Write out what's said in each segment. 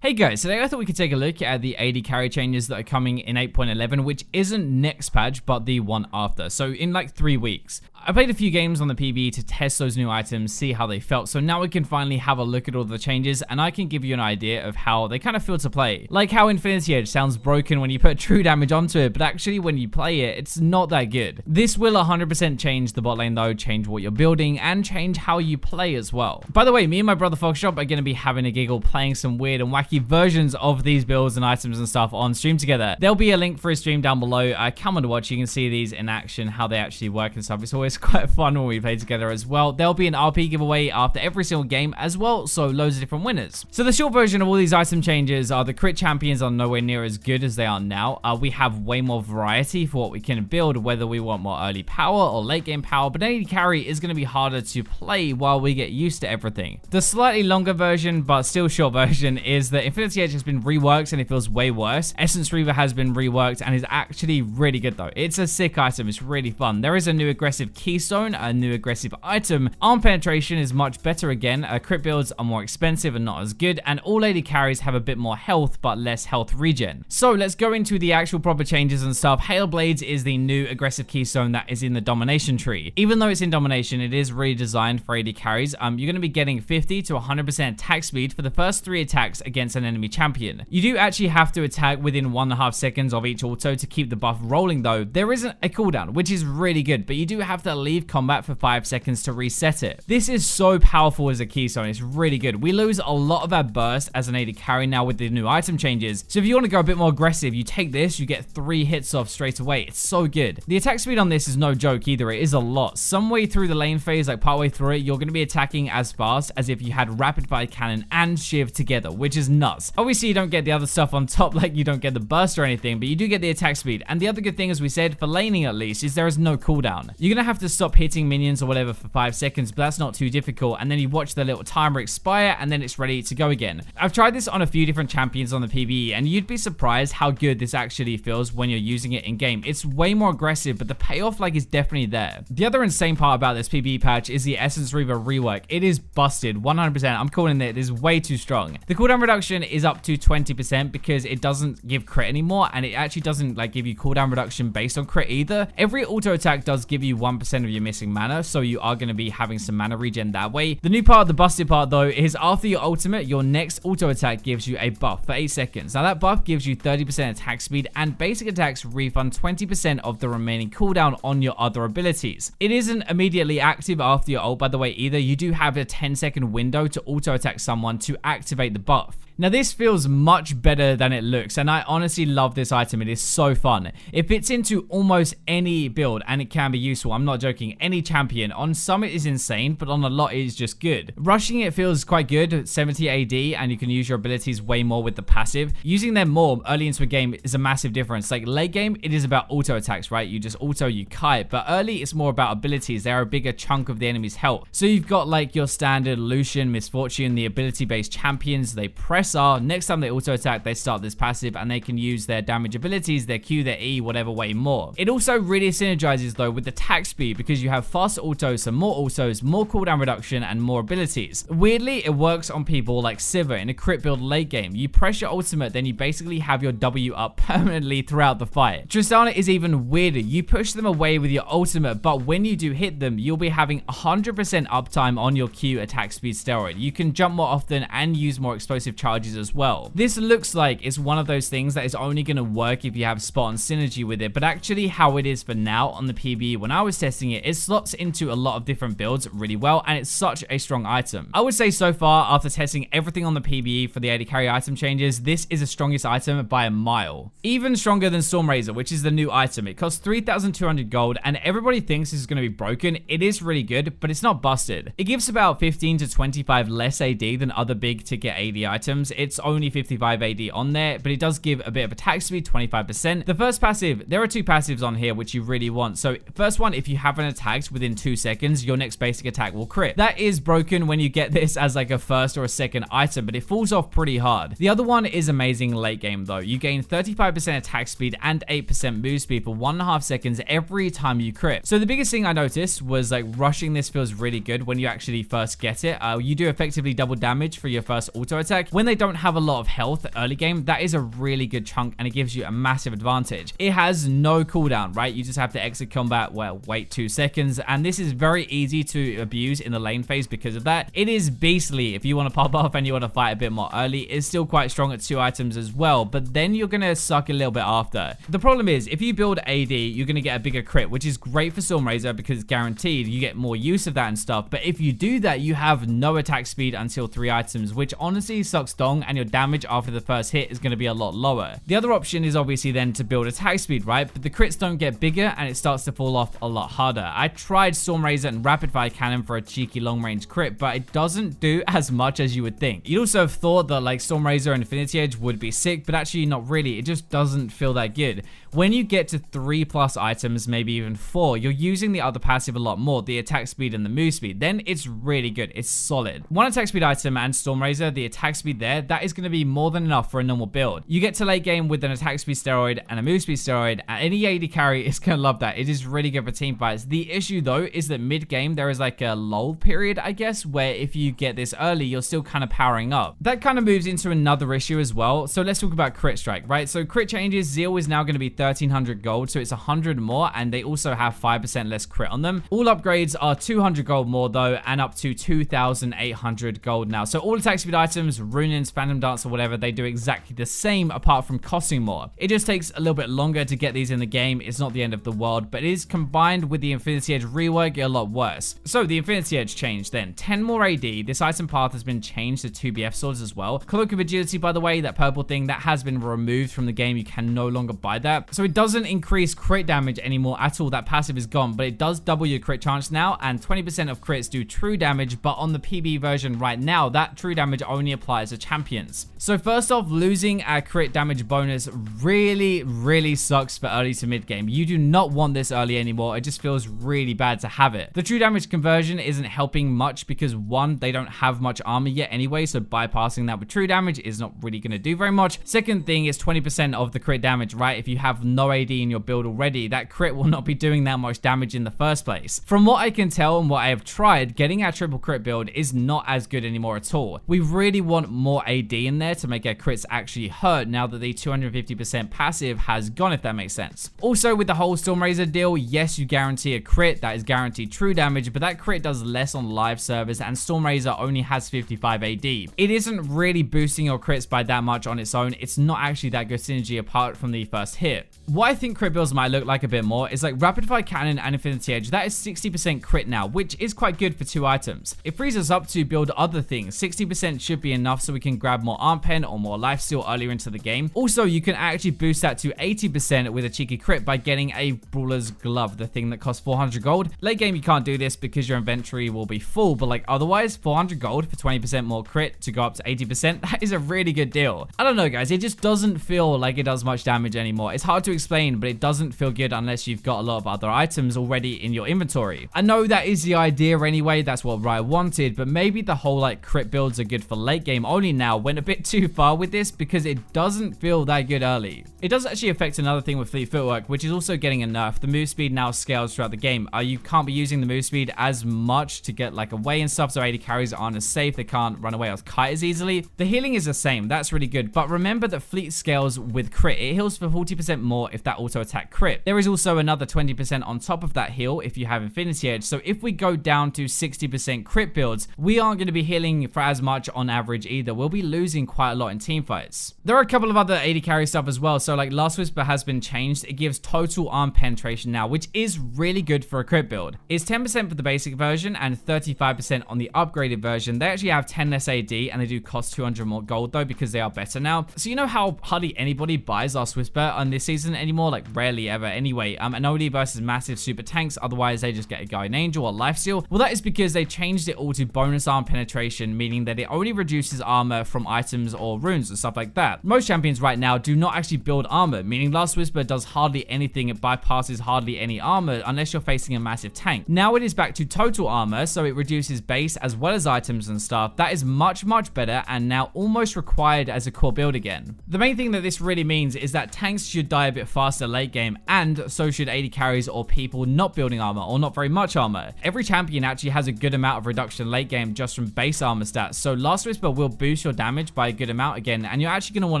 Hey guys, today I thought we could take a look at the AD carry changes that are coming in 8.11, which isn't next patch, but the one after. So in like 3 weeks. I played a few games on the PvE to test those new items, see how they felt. So now we can finally have a look at all the changes and I can give you an idea of how they kind of feel to play. Like how Infinity Edge sounds broken when you put true damage onto it, but actually when you play it, it's not that good. This will 100% change the bot lane though, change what you're building, and change how you play as well. By the way, me and my brother Foxshop are going to be having a giggle playing some weird and wacky versions of these builds and items and stuff on stream together. There'll be a link for his stream down below. Come on to watch, you can see these in action, how they actually work and stuff. It's always quite fun when we play together as well. There'll be an RP giveaway after every single game as well, so loads of different winners. So the short version of all these item changes are the crit champions are nowhere near as good as they are now. We have way more variety for what we can build, whether we want more early power or late game power, but AD carry is going to be harder to play while we get used to everything. The slightly longer version, but still short version, is that Infinity Edge has been reworked and it feels way worse. Essence Reaver has been reworked and is actually really good though. It's a sick item, it's really fun. There is a new aggressive keystone, a new aggressive item. Arm penetration is much better again. Crit builds are more expensive and not as good, and all AD carries have a bit more health but less health regen. So let's go into the actual proper changes and stuff. Hale Blades is the new aggressive keystone that is in the domination tree. Even though it's in domination, it is redesigned for AD carries. You're going to be getting 50 to 100% attack speed for the first 3 attacks against an enemy champion. You do actually have to attack within 1.5 seconds of each auto to keep the buff rolling though. There isn't a cooldown, which is really good, but you do have to leave combat for 5 seconds to reset it. This is so powerful as a keystone, it's really good. We lose a lot of our burst as an AD carry now with the new item changes, so if you want to go a bit more aggressive, you take this, you get 3 hits off straight away. It's so good. The attack speed on this is no joke either, it is a lot. Some way through the lane phase, like partway through it, you're going to be attacking as fast as if you had rapid fire cannon and shiv together, which is nuts. Obviously you don't get the other stuff on top, like you don't get the burst or anything, but you do get the attack speed. And the other good thing, as we said, for laning at least, is there is no cooldown. You're going to have to stop hitting minions or whatever for 5 seconds, but that's not too difficult, and then you watch the little timer expire and then it's ready to go again. I've tried this on a few different champions on the PvE and you'd be surprised how good this actually feels when you're using it in game. It's way more aggressive, but the payoff is definitely there. The other insane part about this PvE patch is the Essence Reaver rework. It is busted 100%. I'm calling it. It is way too strong. The cooldown reduction is up to 20% because it doesn't give crit anymore, and it actually doesn't give you cooldown reduction based on crit either. Every auto attack does give you 1% of your missing mana, so you are going to be having some mana regen that way. The new part, the busted part though, is after your ultimate, your next auto attack gives you a buff for 8 seconds. Now that buff gives you 30% attack speed, and basic attacks refund 20% of the remaining cooldown on your other abilities. It isn't immediately active after your ult, by the way, either. You do have a 10-second window to auto attack someone to activate the buff. Now this feels much better than it looks, and I honestly love this item. It is so fun. It fits into almost any build and it can be useful. I'm not joking. Any champion. On some it is insane, but on a lot it is just good. Rushing it feels quite good, 70 AD, and you can use your abilities way more with the passive. Using them more early into a game is a massive difference. Like late game, it is about auto attacks, right? You just auto, you kite, but early it's more about abilities. They're a bigger chunk of the enemy's health. So you've got like your standard Lucian, Misfortune, the ability based champions. They press R. Next time they auto attack, they start this passive and they can use their damage abilities, their Q, their E, whatever way more. It also really synergizes though with the attack speed because you have faster autos, some more autos, more cooldown reduction, and more abilities. Weirdly, it works on people like Sivir in a crit build late game. You press your ultimate, then you basically have your W up permanently throughout the fight. Tristana is even weirder. You push them away with your ultimate, but when you do hit them, you'll be having 100% uptime on your Q attack speed steroid. You can jump more often and use more explosive charges as well. This looks like it's one of those things that is only going to work if you have spot on synergy with it, but actually how it is for now on the PvE, when I was testing it, it slots into a lot of different builds really well, and it's such a strong item. I would say so far, after testing everything on the PvE for the AD carry item changes, this is the strongest item by a mile. Even stronger than Stormrazor, which is the new item. It costs 3,200 gold, and everybody thinks this is going to be broken. It is really good, but it's not busted. It gives about 15 to 25 less AD than other big ticket AD items. It's only 55 AD on there, but it does give a bit of attack speed, 25%. The first passive, there are 2 passives on here which you really want. So first one, if you haven't attacked within 2 seconds, your next basic attack will crit. That is broken when you get this as like a first or a second item, but it falls off pretty hard. The other one is amazing late game though. You gain 35% attack speed and 8% move speed for 1.5 seconds every time you crit. So the biggest thing I noticed was like rushing this feels really good when you actually first get it. You do effectively double damage for your first auto attack. When they don't have a lot of health early game, that is a really good chunk and it gives you a massive advantage. It has no cooldown, right? You just have to exit combat, well, wait 2 seconds, and this is very easy to abuse in the lane phase because of that. It is beastly if you want to pop off and you want to fight a bit more early. It's still quite strong at 2 items as well, but then you're going to suck a little bit after. The problem is, if you build AD, you're going to get a bigger crit, which is great for Stormrazor because it's guaranteed. You get more use of that and stuff, but if you do that, you have no attack speed until 3 items, which honestly sucks dong, and your damage after the first hit is going to be a lot lower. The other option is obviously then to build attack speed, right? But the crits don't get bigger and it starts to fall off a lot harder. I tried Stormrazor and Rapid Fire Cannon for a cheeky long range crit, but it doesn't do as much as you would think. You'd also have thought that like Stormrazor and Infinity Edge would be sick, but actually not really. It just doesn't feel that good. When you get to 3+ items, maybe even 4, you're using the other passive a lot more, the attack speed and the move speed. Then it's really good. It's solid. 1 attack speed item and Stormrazor, the attack speed there, that is going to be more than enough for a normal build. You get to late game with an attack speed steroid and a move speed steroid, and any AD carry is going to love that. It is really good for team fights. The issue though is that mid game there is like a lull period, I guess, where if you get this early, you're still kind of powering up. That kind of moves into another issue as well. So let's talk about crit strike, right? So crit changes, Zeal is now going to be 1300 gold, so it's 100 more, and they also have 5% less crit on them. All upgrades are 200 gold more though, and up to 2800 gold now. So all attack speed items, Runins, Phantom Dance or whatever, they do exactly the same apart from costing more. It just takes a little bit longer to get these in the game. It's not the end of the world, but it is combined with the Infinity Edge rework a lot worse. So the Infinity Edge changed then. 10 more AD. This item path has been changed to 2 BF swords as well. Cloak of Agility, by the way, that purple thing, that has been removed from the game. You can no longer buy that. So it doesn't increase crit damage anymore at all. That passive is gone, but it does double your crit chance now, and 20% of crits do true damage, but on the PB version right now, that true damage only applies to champions. So first off, losing a crit damage bonus really sucks for early to mid game. You do not want this early anymore. It just feels really bad to have it. The true damage conversion isn't helping much because 1, they don't have much armor yet anyway, so bypassing that with true damage is not really going to do very much. Second thing is 20% of the crit damage, right? If you have no AD in your build already, that crit will not be doing that much damage in the first place. From what I can tell and what I have tried, getting our triple crit build is not as good anymore at all. We really want more AD in there to make our crits actually hurt now that the 250% passive has gone, if that makes sense. Also, with the whole Stormrazor deal, yes, you guarantee a crit, that is guaranteed true damage, but that crit does less on live servers, and Stormrazor only has 55 AD. It isn't really boosting your crits by that much on its own. It's not actually that good synergy apart from the first hit. What I think crit builds might look like a bit more is like Rapid Fire Cannon and Infinity Edge. That is 60% crit now, which is quite good for 2 items. It frees us up to build other things. 60% should be enough so we can grab more arm pen or more lifesteal earlier into the game. Also, you can actually boost that to 80% with a cheeky crit by getting a Brawler's Glove, the thing that costs 400 gold. Late game, you can't do this because your inventory will be full, but like otherwise, 400 gold for 20% more crit to go up to 80%, that is a really good deal. I don't know, guys, it just doesn't feel like it does much damage anymore. It's hard to explain, but it doesn't feel good unless you've got a lot of other items already in your inventory. I know that is the idea anyway, that's what Riot wanted, but maybe the whole like crit builds are good for late game only now went a bit too far with this because it doesn't feel that good early. It does actually affect another thing with Fleet Footwork, which is also getting a nerf. The move speed now scales throughout the game. You can't be using the move speed as much to get like away and stuff, so AD carries aren't as safe. They can't run away or kite as easily. The healing is the same, that's really good, but remember that Fleet scales with crit. It heals for 40% more if that auto attack crit. There is also another 20% on top of that heal if you have Infinity Edge, so if we go down to 60% crit builds, we aren't going to be healing for as much on average either. We'll be losing quite a lot in team fights. There are a couple of other AD carry stuff as well, so like Last Whisper has been changed. It gives total arm penetration now, which is really good for a crit build. It's 10% for the basic version and 35% on the upgraded version. They actually have 10 less AD and they do cost 200 more gold though because they are better now. So you know how hardly anybody buys Last Whisper on this season anymore, like rarely ever anyway, and only versus massive super tanks, otherwise they just get a Guardian Angel or Lifesteal. Well, that is because they changed it all to bonus arm penetration, meaning that it only reduces armor from items or runes and stuff like that. Most champions right now do not actually build armor, meaning Last Whisper does hardly anything. It bypasses hardly any armor unless you're facing a massive tank. Now it is back to total armor, so it reduces base as well as items and stuff. That is much better and now almost required as a core build again. The main thing that this really means is that tanks should die a bit faster late game, and so should AD carries or people not building armor or not very much armor. Every champion actually has a good amount of reduction late game just from base armor stats, so Last Whisper will boost boost your damage by a good amount again, and you're actually going to want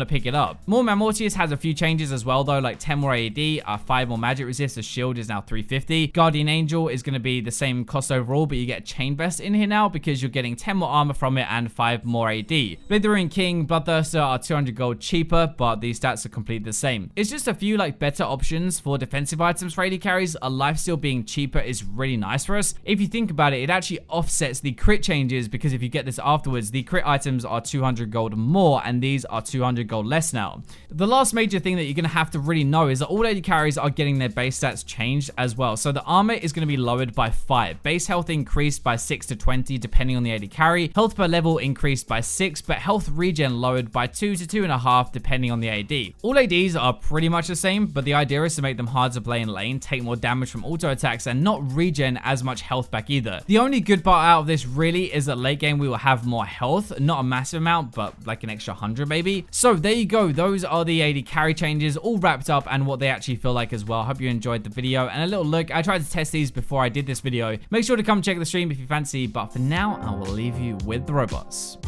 to pick it up. More Mortius has a few changes as well though, like 10 more AD, 5 more magic resist, the shield is now 350. Guardian Angel is going to be the same cost overall, but you get a chain vest in here now because you're getting 10 more armor from it and 5 more AD. Blithering King, Bloodthirster are 200 gold cheaper, but these stats are completely the same. It's just a few like better options for defensive items for AD carries. A lifesteal being cheaper is really nice for us. If you think about it, it actually offsets the crit changes, because if you get this afterwards, the crit items are 200 gold more and these are 200 gold less now. The last major thing that you're going to have to really know is that all AD carries are getting their base stats changed as well. So the armor is going to be lowered by 5, base health increased by 6 to 20 depending on the AD carry, health per level increased by 6, but health regen lowered by 2 to 2.5 depending on the AD. All ADs are pretty much the same, but the idea is to make them hard to play in lane, take more damage from auto attacks, and not regen as much health back either. The only good part out of this really is that late game we will have more health, not a massive amount, but like an extra 100 maybe. So there you go, those are the AD carry changes all wrapped up and what they actually feel like as well. Hope you enjoyed the video and a little look. I tried to test these before I did this video. Make sure to come check the stream if you fancy, but for now I will leave you with the robots.